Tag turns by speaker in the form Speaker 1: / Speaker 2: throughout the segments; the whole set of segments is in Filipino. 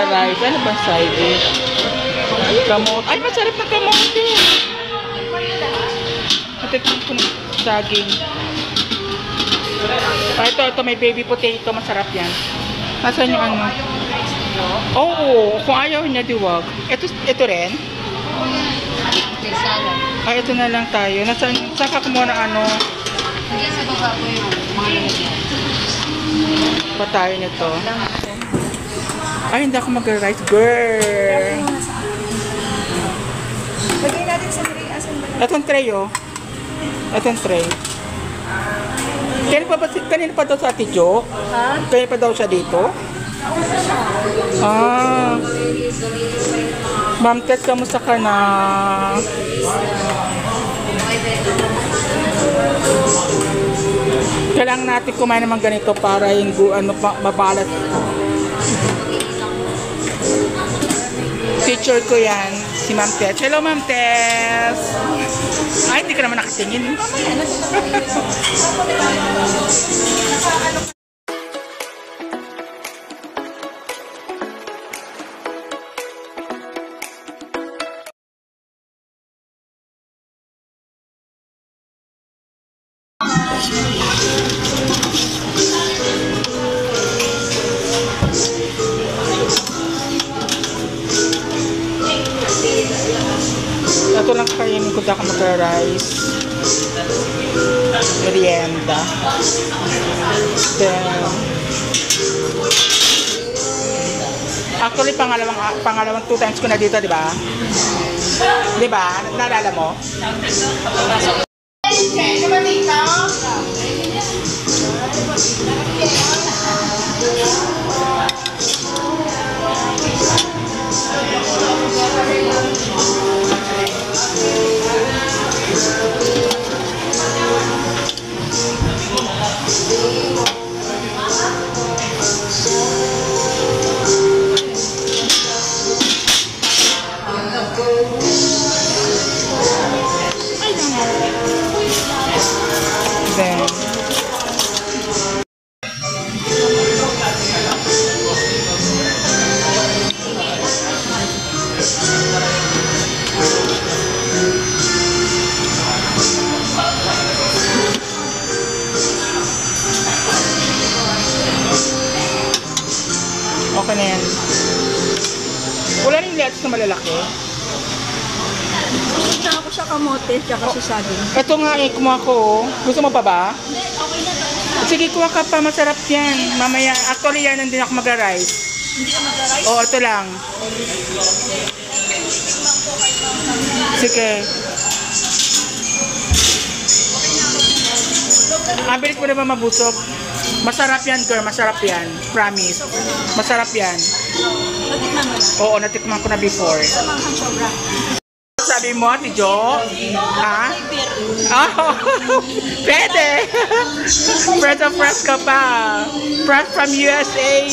Speaker 1: rice. Ano ba side dish? Kamote. Ay, masarap na kamote. Natikman ko ng saging. Ito, may baby potato. Masarap yan. Nasaan yung ano? Oo, kung ayaw niya diwag. Ito rin? Ay, ito na lang tayo. Saan ka kumuha ng ano?
Speaker 2: Hindi sa baba po yung mga lalagyan.
Speaker 1: Pa tayo nito. Ay, hindi ako mag-rice. Girl!
Speaker 2: Lagay natin sa tray. Asan ba?
Speaker 1: Itong tray, oh. Itong tray. Kanina pa daw sa Ate Jo?
Speaker 2: Ha?
Speaker 1: Kanina pa daw siya dito? Ah. Ma'am Ted, kamusta ka na? Kailangan natin kumain naman ganito para yung mabalat. Teacher ko yan, si Ma'am Ted. Hello, Ma'am Ted! Ay, hindi ka naman nakatingin. Ito lang kainin ko, ako mag-rice. Merienda. Then, actually, pangalawang 2 times ko na dito, di ba? Di ba? Naalala mo? Okay na yan. Wala rin lettuce na malalaki.
Speaker 2: Gusto ako sa kamote, tsaka sa saging.
Speaker 1: Ito nga eh, kumuha ko. Gusto mo pa ba?
Speaker 2: Hindi, okay na.
Speaker 1: Sige, kuha ka pa. Masarap yan. Mamaya, actually yan, hindi ako mag-rice.
Speaker 2: Hindi ka mag-rice?
Speaker 1: Oo, ito lang. Sige. Abilis mo naman mabusog. Masarap yan, girl. Masarap yan. Promise. Masarap yan.
Speaker 2: Natikman mo na.
Speaker 1: Oo, natikman ko na before.
Speaker 2: Sa manghang sobra.
Speaker 1: Sabi mo, Ate Jo? Ha? Oh, pwede. Fresh of fresh ka pa. Fresh from USA.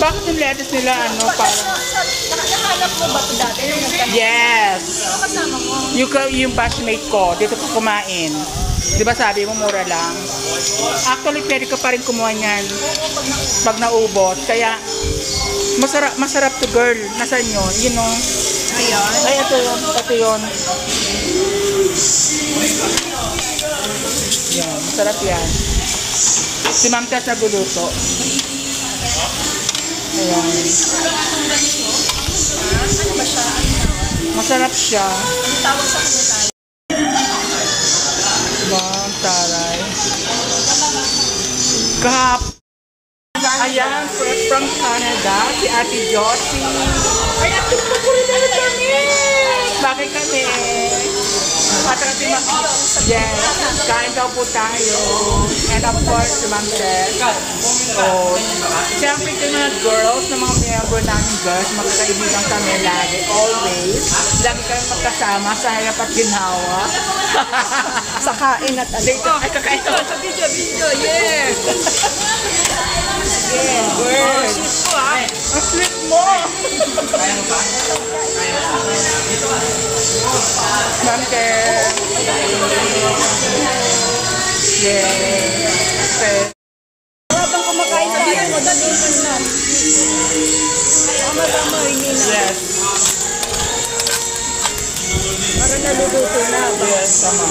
Speaker 1: Bakit yung lettuce nila, ano, parang...
Speaker 2: Nahanap mo ba ito dati?
Speaker 1: Yes!
Speaker 2: Ano kasama mo?
Speaker 1: Yung batchmate ko, dito ko kumain. Di ba sabi mo, mura lang? Actually, pwede ka pa rin kumuha niyan pag naubos. Kaya, masarap to, girl. Nasaan yun? Yun o.
Speaker 2: Ayan.
Speaker 1: Ay, ito yun. Ito yun. Yan, masarap yan. Si Ma'am Tess naguluto. Ayan.
Speaker 2: Ano ba siya?
Speaker 1: Masarap siya.
Speaker 2: Ang tawag sa kanya tayo.
Speaker 1: Bang, taray. Kahap. Ayan, from Canada, si Ate Josie. Ay, ate ko po rin na kami. Bakit kami? Patrati yes, kain daw po tayo. And of course, si Ma'am Tess. So, siyempre yung mga girls, na mga member namin girls, magkakaibigan kami lagi, always. Lagi kami magkasama sa harap at ginawa.
Speaker 2: Sa kain at ano.
Speaker 1: Ay, kakain daw sa video, yes! Bante. Yes. Okay.
Speaker 2: Habang kumakain tayo, madalusan na. Tama-tama, hindi na.
Speaker 1: Yes.
Speaker 2: Para naluluto na.
Speaker 1: Yes, tama.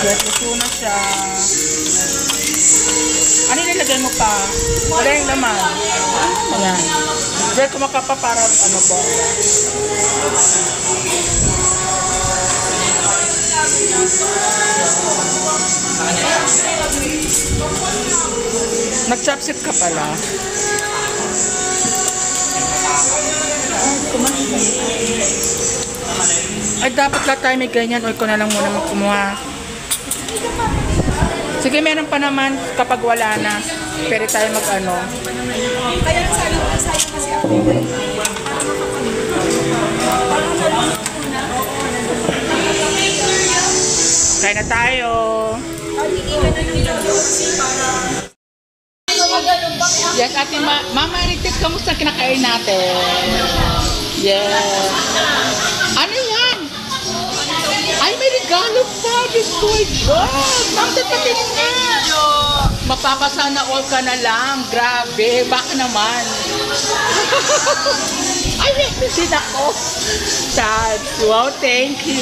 Speaker 1: Yes, luto na siya. Ano nilagay mo pa? Wala yung laman. Ayan. Diyan kumakapa para ano po. Nag-chopstick ka pala. Ay, dapat lahat tayo may ganyan. O, ikaw na lang muna magkumuha. Sige, meron pa naman kapag wala na. Pwede tayo mag-ano.
Speaker 2: Kaya sayo kasi ako.
Speaker 1: Kain na tayo.
Speaker 2: Hindi ka na ng Josie para...
Speaker 1: Yes, ate Mama Ritis, kamusta kinakain natin? Yes. Ano yan? Ay, may regalo pa. Diyos ko, my God. Ma'am, tapatin nga. Mapapasana all ka na lang. Grabe. Baka naman. Ay, may ako. That's, wow, thank you.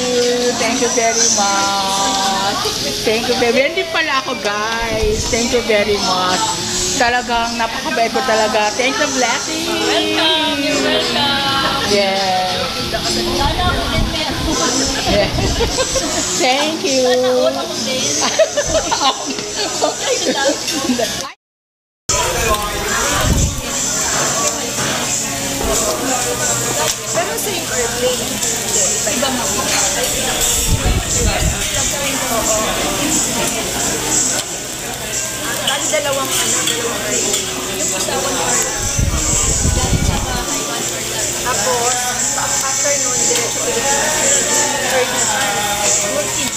Speaker 1: Thank you very much. Thank you very much. Hindi pala ako, guys. Thank you very much. Talagang napakabait ko talaga. Thank you, blessing.
Speaker 2: Welcome. You're welcome.
Speaker 1: Yeah. Yeah. Thank you.
Speaker 2: Pero same airplane. Iba mo. Bali dalawang airplane. Yung isa 1 hour. Galing sa bahay, 1 hour lang. Tapos, after nun, diretso Pilipinas. Third na. Working.